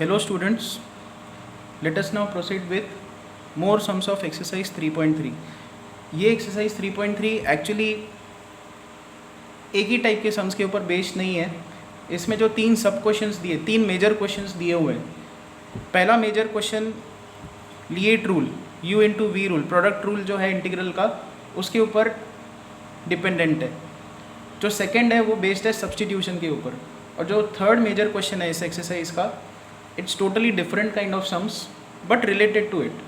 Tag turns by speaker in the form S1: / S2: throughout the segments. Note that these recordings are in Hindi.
S1: Hello students, let us now proceed with more sums of exercise 3.3. ये exercise 3.3 एक्चुअली एक ही टाइप के सम्स के ऊपर बेस्ड नहीं है. इसमें जो तीन सब क्वेश्चंस दिए, तीन मेजर क्वेश्चंस दिए हुए हैं. पहला major question LIATE rule, u into V rule, product rule जो है इंटीग्रल का, उसके ऊपर डिपेंडेंट है. जो सेकंड है वो बेस्ड है सब्सटीट्यूशन के ऊपर. और जो थर्ड मेजर क्वेश्चन है इस एक्सरसाइज का, it's totally different kind of sums but related to it.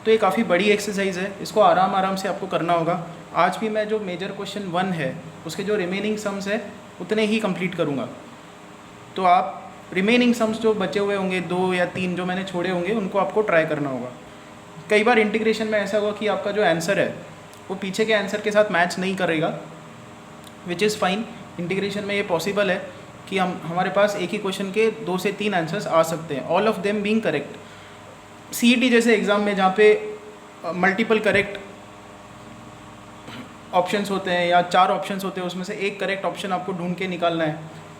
S1: तो ये काफ़ी बड़ी एक्सरसाइज है, इसको आराम से आपको करना होगा. आज भी मैं जो मेजर क्वेश्चन 1 है उसके जो रिमेनिंग सम्स है उतने ही कंप्लीट करूँगा. तो आप रिमेनिंग सम्स जो बचे हुए होंगे 2 या 3 जो मैंने छोड़े होंगे उनको आपको ट्राई करना होगा. कई बार इंटीग्रेशन में ऐसा होगा कि आपका जो आंसर है वो पीछे के आंसर के साथ मैच नहीं करेगा, विच इज़ फाइन. इंटीग्रेशन में ये पॉसिबल है कि हमारे पास एक ही क्वेश्चन के 2 से 3 आंसर्स आ सकते हैं, all of them being correct. CET जैसे एग्ज़ाम में जहाँ पे मल्टीपल करेक्ट ऑप्शंस होते हैं या 4 ऑप्शंस होते हैं, उसमें से एक करेक्ट ऑप्शन आपको ढूंढ के निकालना है.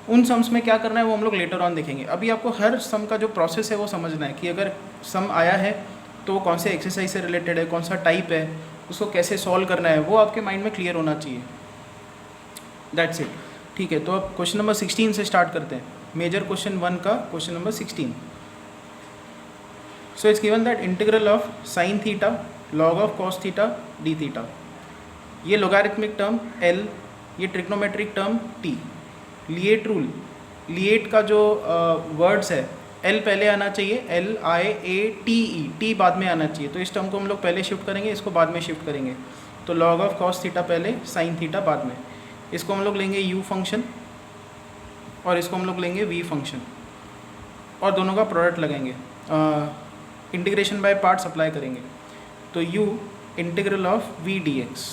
S1: उन सम्स में क्या करना है वो हम लोग लेटर ऑन देखेंगे. अभी आपको हर सम का जो प्रोसेस है वो समझना है कि अगर सम आया है तो कौन से एक्सरसाइज से रिलेटेड है, कौन सा टाइप है, उसको कैसे सॉल्व करना है, वो आपके माइंड में क्लियर होना चाहिए. That's it. ठीक है, तो अब क्वेश्चन नंबर 16 से स्टार्ट करते हैं. मेजर क्वेश्चन 1 का question number 16. So it's given that integral of sine theta log of cos theta D theta. ये लोगारिथमिक टर्म L, ये ट्रिग्नोमेट्रिक टर्म T. लिएट रूल, लिएट का जो वर्ड्स है L पहले आना चाहिए, LIATE, T बाद में आना चाहिए. तो इस टर्म को हम लोग पहले शिफ्ट करेंगे, इसको बाद में शिफ्ट करेंगे. तो लॉग ऑफ कॉस थीटा पहले, साइन थीटा बाद में. इसको हम लोग लेंगे u फंक्शन और इसको हम लोग लेंगे v फंक्शन और दोनों का प्रोडक्ट लगाएंगे. इंटीग्रेशन बाय पार्ट्स अप्लाई करेंगे. तो u integral of v dx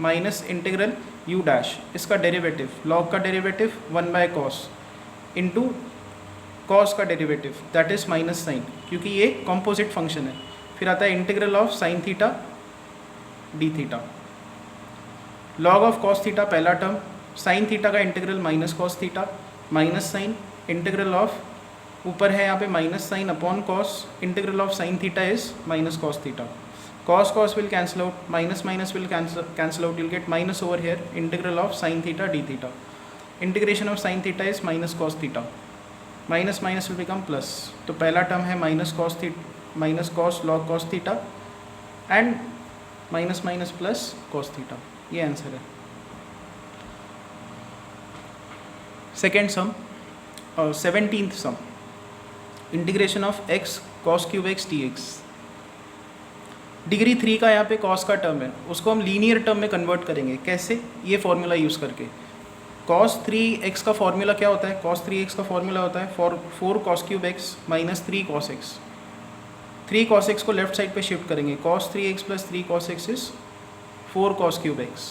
S1: minus integral u dash, इसका डेरिवेटिव, लॉग का derivative 1 by cos into cos का derivative that is minus sine, क्योंकि ये कॉम्पोजिट फंक्शन है. फिर आता है integral of sine theta D theta. Log of cos theta पहला टर्म, साइन थीटा का integral minus cos theta minus sine, integral of ऊपर है यहाँ पे minus sine upon cos, integral of sine theta is minus cos theta. Cos cos will cancel out, minus minus will cancel out, you'll get minus over here, integral of sine theta D theta. Integration of sine theta is minus cos theta, minus minus will become plus. तो पहला टर्म है minus cos log cos theta and minus minus plus cos theta. ये आंसर है. Second sum, 17th sum, integration of x cos cube x dx. Degree 3 का यहाँ पे कॉस का टर्म है, उसको हम लीनियर टर्म में कन्वर्ट करेंगे. कैसे? ये फॉर्मूला यूज़ करके. कॉस 3x का फॉर्मूला क्या होता है? कॉस 3x का फॉर्मूला होता है 4 cos cube x minus 3 cos x. 3 cos x को लेफ्ट साइड पे शिफ्ट करेंगे. Cos 3x plus 3 cos x is 4 cos cube x.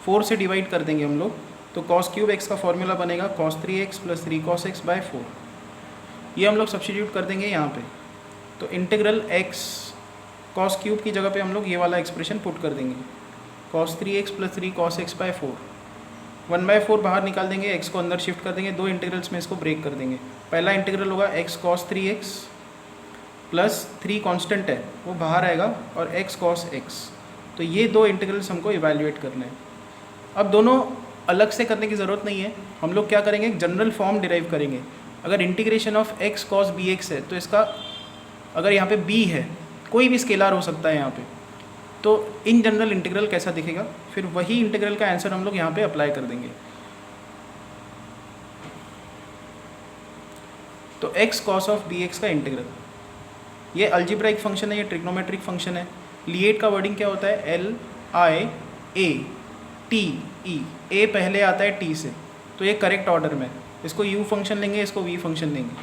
S1: 4 से डिवाइड कर देंगे हम लोग, तो कॉस क्यूब x का फॉर्मूला बनेगा cos 3x plus 3 cos x by 4. ये हम लोग सब्स्टिट्यूट कर देंगे यहाँ पे. तो इंटीग्रल x कॉस क्यूब की जगह पे हम लोग ये वाला एक्सप्रेशन पुट कर देंगे, cos 3x plus 3 cos x by 4. 1/4 बाहर निकाल देंगे, x को अंदर शिफ्ट कर देंगे, 2 इंटीग्रल्स में इसको ब्रेक कर देंगे. पहला इंटीग्रल होगा x cos 3x plus 3 constant है वो बाहर आएगा और x कॉस x. तो ये 2 इंटीग्रल्स हमको इवैल्यूएट करने हैं. अब दोनों अलग से करने की ज़रूरत नहीं है, हम लोग क्या करेंगे, एक जनरल फॉर्म डिराइव करेंगे. अगर integration of x cos bx है तो इसका, अगर यहाँ पे b है, कोई भी स्केलर हो सकता है यहाँ पे, तो इन जनरल इंटीग्रल कैसा दिखेगा, फिर वही इंटीग्रल का आंसर हम लोग यहाँ पे अप्लाई कर देंगे. तो x कॉस ऑफ bx का इंटीग्रल, ये अल्जीब्राइक फंक्शन है, ये ट्रिग्नोमेट्रिक फंक्शन है. लिएट का वर्डिंग क्या होता है? LIATE, a पहले आता है t से, तो ये करेक्ट ऑर्डर में. इसको u फंक्शन लेंगे, इसको v फंक्शन लेंगे.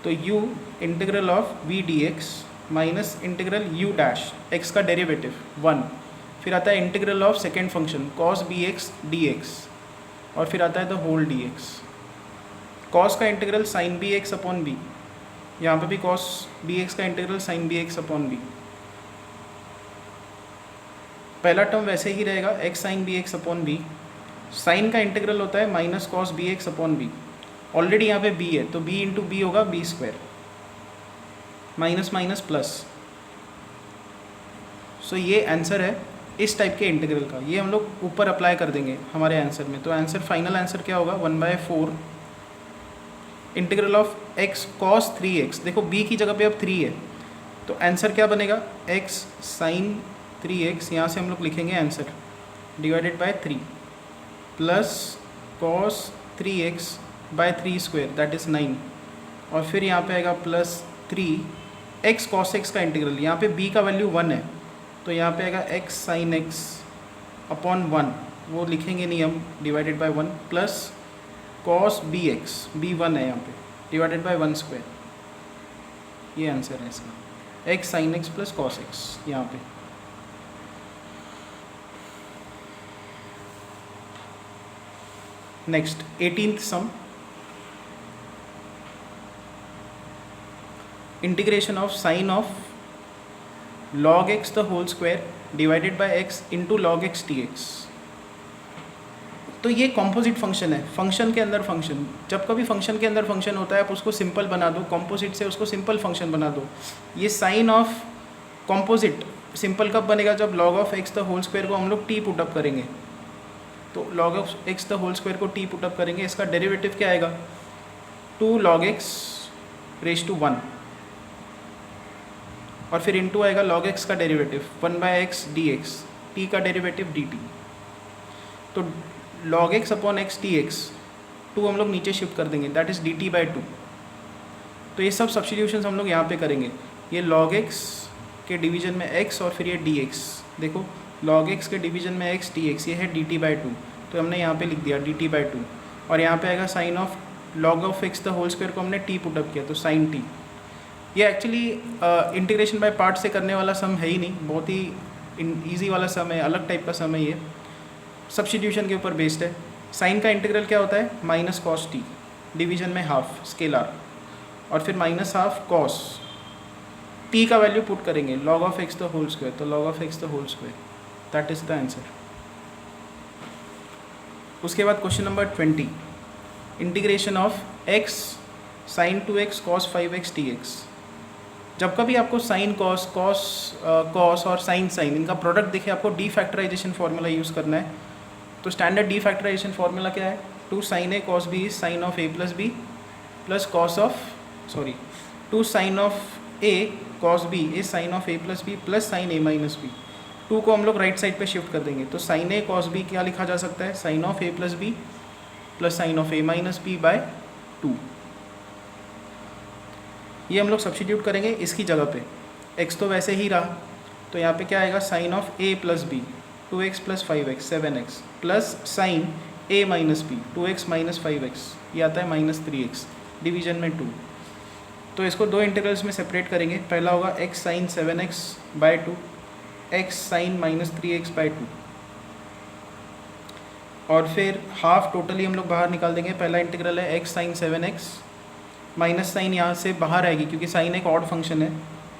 S1: तो u integral of v dx minus integral u dash, x का डेरिवेटिव 1. फिर आता है integral of second function cos bx dx और फिर आता है द होल dx. cos का integral sin bx upon b, यहाँ पे भी cos bx का integral sin bx upon b. पहला टर्म वैसे ही रहेगा x sin bx upon b. Sine का इंटीग्रल होता है minus cos bx upon b. Already यहाँ पे b है, तो b इंटू बी होगा b square, minus minus plus. So ये आंसर है इस टाइप के इंटीग्रल का। ये हम लोग ऊपर अप्लाई कर देंगे हमारे आंसर में। तो आंसर, फाइनल आंसर क्या होगा, 1/4 integral of x cos 3x। देखो b की जगह पे अब 3 है, तो आंसर क्या बनेगा, x sin 3x, यहाँ से हम लोग लिखेंगे answer, divided by 3 plus cos 3x by 3 square, that is 9, और फिर यहाँ पे आएगा प्लस 3 x cos x का इंटीग्रल। यहाँ पे b का वैल्यू 1 है, तो यहाँ पे आएगा x sin x अपॉन 1, वो लिखेंगे नहीं हम, divided by 1 plus cos bx, b 1 है यहाँ पे, डिवाइडेड बाय 1 स्क्वायर। ये आंसर है इसका, x sin x plus cos x यहाँ पे। Next 18th sum, integration of sine of log x the whole square divided by x into log x dx। तो ये कॉम्पोजिट फंक्शन है, फंक्शन के अंदर फंक्शन। जब कभी फंक्शन के अंदर फंक्शन होता है आप उसको सिंपल बना दो, कॉम्पोजिट से उसको सिंपल फंक्शन बना दो। ये साइन ऑफ कॉम्पोजिट सिंपल कब बनेगा, जब log of x the whole square को हम लोग t पुट अप करेंगे। तो log of x the whole square को t पुट अप करेंगे, इसका डेरिवेटिव क्या आएगा, 2 log x रेज टू 1, और फिर इंटू आएगा log x का डेरिवेटिव 1/x dx, t का डेरिवेटिव dt। तो log x upon x dx 2 हम लोग नीचे शिफ्ट कर देंगे, दैट इज़ dt बाई 2। तो ये सब सब्स्टिट्यूशंस हम लोग यहाँ पे करेंगे। ये log x के डिवीजन में x और फिर ये dx, देखो log x के डिवीजन में x dx, ये है dt बाई 2, तो हमने यहाँ पे लिख दिया dt बाई 2, और यहाँ पे आएगा sine of log of x the whole square को हमने t पुट अप किया, तो साइन t। ये एक्चुअली इंटीग्रेशन बाय पार्ट से करने वाला सम है ही नहीं, बहुत ही ईजी वाला सम है, अलग टाइप का सम है ये, सब्स्टिट्यूशन के ऊपर बेस्ड है। साइन का इंटीग्रल क्या होता है, माइनस कॉस टी, डिवीजन में हाफ स्केलर, और फिर माइनस हाफ कॉस टी का वैल्यू पुट करेंगे, log of x the whole square, तो log of x the whole square, that is the answer. उसके बाद question number 20, integration of x sin 2x cos 5x dx। जब कभी आपको साइन कॉस, कॉस और साइन इनका प्रोडक्ट दिखे, आपको डी फैक्टराइजेशन फार्मूला यूज़ करना है। तो स्टैंडर्ड डी फैक्टराइजेशन फार्मूला क्या है, 2 sin a cos b is sine of a plus B plus cos of, sorry 2 sin of a cos b is sine of a plus B plus sine a minus B. 2 को हम लोग राइट साइड पे शिफ्ट कर देंगे, तो साइन a cos b क्या लिखा जा सकता है, sine of a plus B plus sine of a minus B by 2। ये हम लोग सब्स्टिट्यूट करेंगे इसकी जगह पे, x तो वैसे ही रहा, तो यहाँ पे क्या आएगा, sine of a plus B 2x plus 5x 7x plus sine a minus B 2x minus 5x, ये आता है माइनस 3x, डिवीजन में 2। तो इसको दो इंटीग्रल्स में सेपरेट करेंगे, पहला होगा x sine 7x by 2, x sine minus 3x by 2, और फिर हाफ टोटली हम लोग बाहर निकाल देंगे। पहला इंटीग्रल है x sine 7x, minus sign यहाँ से बाहर आएगी क्योंकि साइन एक ऑड फंक्शन है,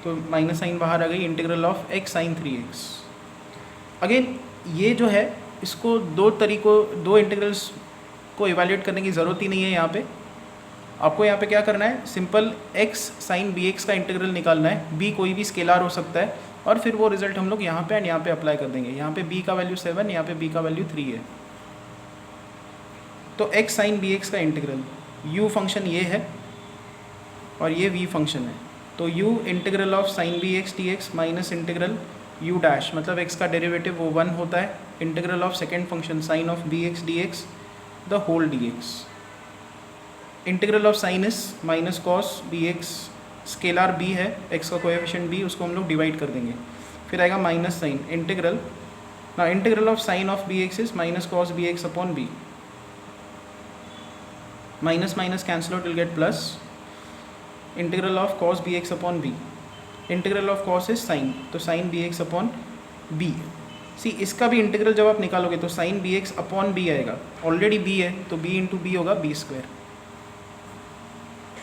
S1: तो माइनस साइन बाहर आ गई, integral of x sine 3x। Again ये जो है इसको दो इंटीग्रल्स को इवैल्यूएट करने की ज़रूरत ही नहीं है। यहाँ पे आपको यहाँ पे क्या करना है, सिंपल x साइन bx का इंटीग्रल निकालना है, b कोई भी स्केलर हो सकता है, और फिर वो रिजल्ट हम लोग यहाँ पे एंड यहाँ पे अप्लाई कर देंगे। यहाँ पे b का वैल्यू 7, यहाँ पे b का वैल्यू 3 है, तो x साइन bx का इंटीग्रल, u फंक्शन ये है और ये v फंक्शन है, तो u integral of sine bx dx minus integral u dash, मतलब x का डेरिवेटिव वो 1 होता है, integral of second function sine of bx dx the whole dx। Integral of sine is minus cos bx, scalar b है, x का कोएफिशिएंट b, उसको हम लोग डिवाइड कर देंगे, फिर आएगा माइनस साइन इंटीग्रल, ना integral of sine of bx is minus cos bx upon b, minus minus cancel out, will get plus integral of cos bx upon b, integral of cos is sine, तो साइन bx अपॉन b। सी इसका भी इंटीग्रल जब आप निकालोगे तो साइन bx अपॉन b आएगा, ऑलरेडी b है तो b इंटू बी होगा b स्क्वायर,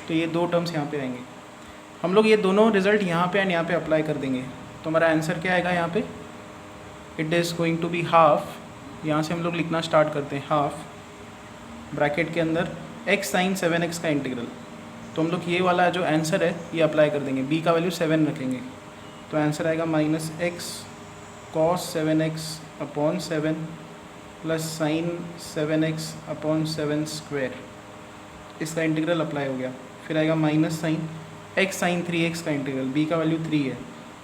S1: तो ये दो टर्म्स यहाँ पे आएंगे। हम लोग ये दोनों रिजल्ट यहाँ पे एंड यहाँ पे अप्लाई कर देंगे, तो हमारा आंसर क्या आएगा यहाँ पे, it is going to be half, यहाँ से हम लोग लिखना स्टार्ट करते हैं, हाफ ब्रैकेट के अंदर एक्स साइन 7x का इंटीग्रल। तो हम लोग ये वाला जो आंसर है ये अप्लाई कर देंगे, b का वैल्यू 7 रखेंगे, तो आंसर आएगा minus X cos 7x upon 7 plus sign 7x upon 7 square, इसका इंटीग्रल अप्लाई हो गया। फिर आएगा minus sine x sign 3x का इंटीग्रल, b का वैल्यू 3 है,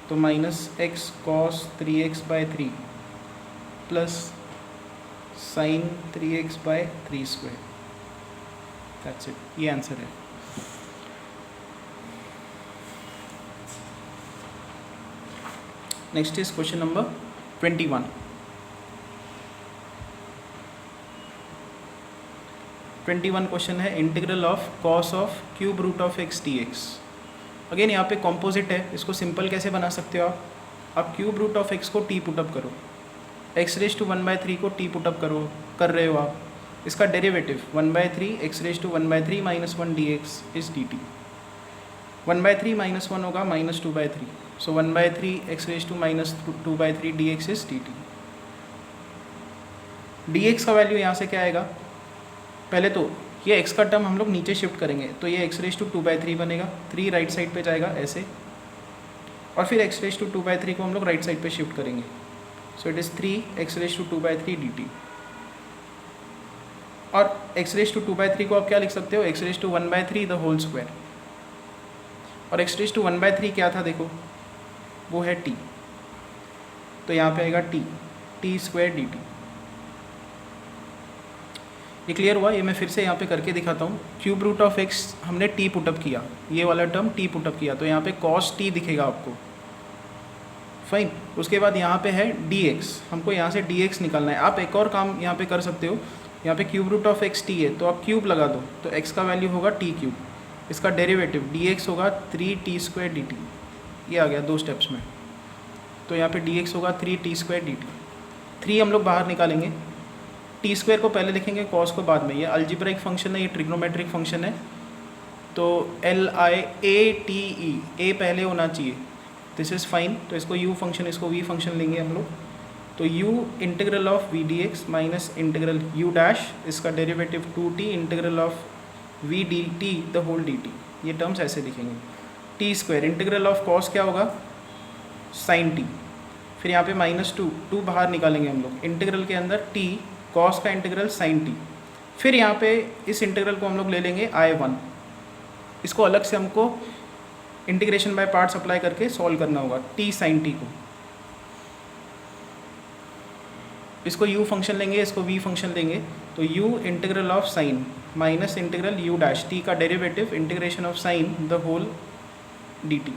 S1: तो minus X cos 3x/3 plus sine 3x/3 square. That's it, ये आंसर है। Next is question number 21। 21 question है integral of cos of cube root of X D X. Again यहाँ पे कॉम्पोजिट है, इसको सिंपल कैसे बना सकते हो आप क्यूब रूट ऑफ एक्स को टी पुटअप करो, एक्स रेज टू 1/3 को टी पुटअप कर रहे हो आप, इसका derivative 1/3 X raise to 1/3 minus 1 D X is D T. 1/3 minus 1 होगा minus 2/3, so 1/3 X raise to minus 2/3 D X is D T. D X का वैल्यू यहाँ से क्या आएगा, पहले तो ये x का टर्म हम लोग नीचे शिफ्ट करेंगे, तो ये एक्स रेज टू 2/3 बनेगा, 3 राइट साइड पे जाएगा ऐसे, और फिर एक्स रेज टू 2/3 को हम लोग राइट साइड पे शिफ्ट करेंगे, so it is 3 X raise to 2/3 D T. और एक्स रेज टू 2/3 को आप क्या लिख सकते हो, X raise to 1/3 the whole square, और एक्स रेज टू 1/3 क्या था देखो, वो है t, तो यहाँ पे आएगा टी स्क्वायर डी टी। ये क्लियर हुआ, ये मैं फिर से यहाँ पे करके दिखाता हूँ। क्यूब रूट ऑफ एक्स हमने टी पुटअप किया, ये वाला टर्म टी पुटअप किया, तो यहाँ पे कॉस टी दिखेगा आपको, फाइन। उसके बाद यहाँ पे है डी एक्स, हमको यहाँ से डी एक्स निकालना है। आप एक और काम यहाँ पे कर सकते हो, यहाँ पे cube root of X T है, तो आप क्यूब लगा दो, तो एक्स का वैल्यू होगा टी क्यूब, इसका डेरिवेटिव डी एक्स होगा 3t स्क्वायर डी टी, ये आ गया 2 स्टेप्स में। तो यहाँ पे डी एक्स होगा 3t स्क्वायर डी टी, 3 हम लोग बाहर निकालेंगे, टी स्क्वायर को पहले लिखेंगे, कॉस को बाद में। ये अलजेब्रिक फंक्शन है, ये ट्रिग्नोमेट्रिक फंक्शन है, तो LIATE, ए पहले होना चाहिए, दिस इज़ फाइन। तो इसको u फंक्शन, इसको v फंक्शन लेंगे हम लोग, तो u integral of v D X minus integral u dash, इसका derivative 2t integral of v D T the whole D T, ये टर्म्स ऐसे दिखेंगे। T square integral of cos क्या होगा, साइन टी, फिर यहाँ पे -2 बाहर निकालेंगे हम लोग, इंटीग्रल के अंदर t कॉस का इंटीग्रल साइन टी, फिर यहाँ पे इस इंटीग्रल को हम लोग ले लेंगे I1, इसको अलग से हमको इंटीग्रेशन बाय पार्ट्स अप्लाई करके सॉल्व करना होगा t साइन टी को। इसको u फंक्शन लेंगे, इसको v फंक्शन लेंगे, तो u integral of sine minus integral u dash, t का derivative integration of sine the whole D T,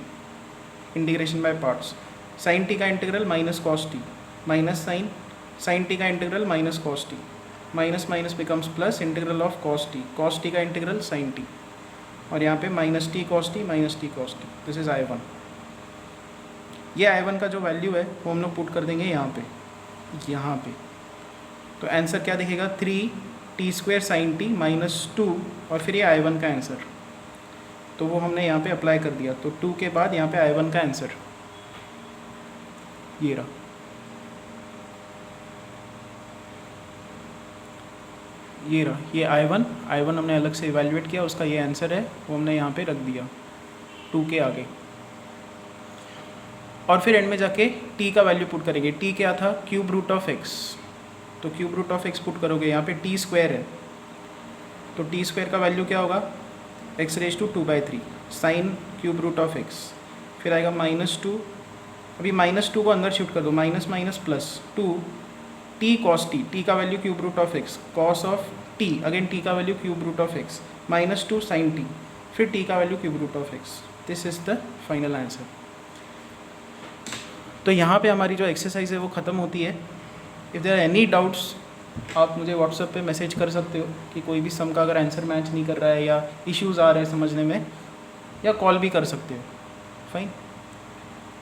S1: integration by parts. Sine T का integral minus cos T minus sine T का integral minus cos T, minus minus becomes plus integral of cos T का इंटीग्रल साइन टी, और यहाँ पे minus T cos T, this is I1। ये I1 का जो वैल्यू है वो हम लोग पुट कर देंगे यहाँ पे, तो आंसर क्या दिखेगा, 3t square sine T minus 2, और फिर ये I1 का आंसर, तो वो हमने यहाँ पे अप्लाई कर दिया, तो 2 के बाद यहाँ पे I1 का आंसर ये रहा। ये I1 हमने अलग से इवेल्युएट किया, उसका ये आंसर है, वो हमने यहाँ पे रख दिया 2 के आगे, और फिर एंड में जाके t का वैल्यू पुट करेंगे। t क्या था, क्यूब रूट ऑफ एक्स, तो cube root of X put करोगे, यहाँ पे t स्क्वायर है, तो t स्क्वायर का वैल्यू क्या होगा, X raise to 2/3 sine cube root of X, फिर आएगा -2, अभी -2 को अंदर शिफ्ट कर दो, minus minus plus 2 t cos T, t का value cube root of X, cos of t, again t का value cube root of X, -2 sine T, फिर t का value cube root of X, this is the final answer. तो यहाँ पे हमारी जो एक्सरसाइज है वो ख़त्म होती है। If there are any doubts, आप मुझे व्हाट्सएप पे मैसेज कर सकते हो कि कोई भी सम का अगर आंसर मैच नहीं कर रहा है या इश्यूज़ आ रहे हैं समझने में, या कॉल भी कर सकते हो, फाइन।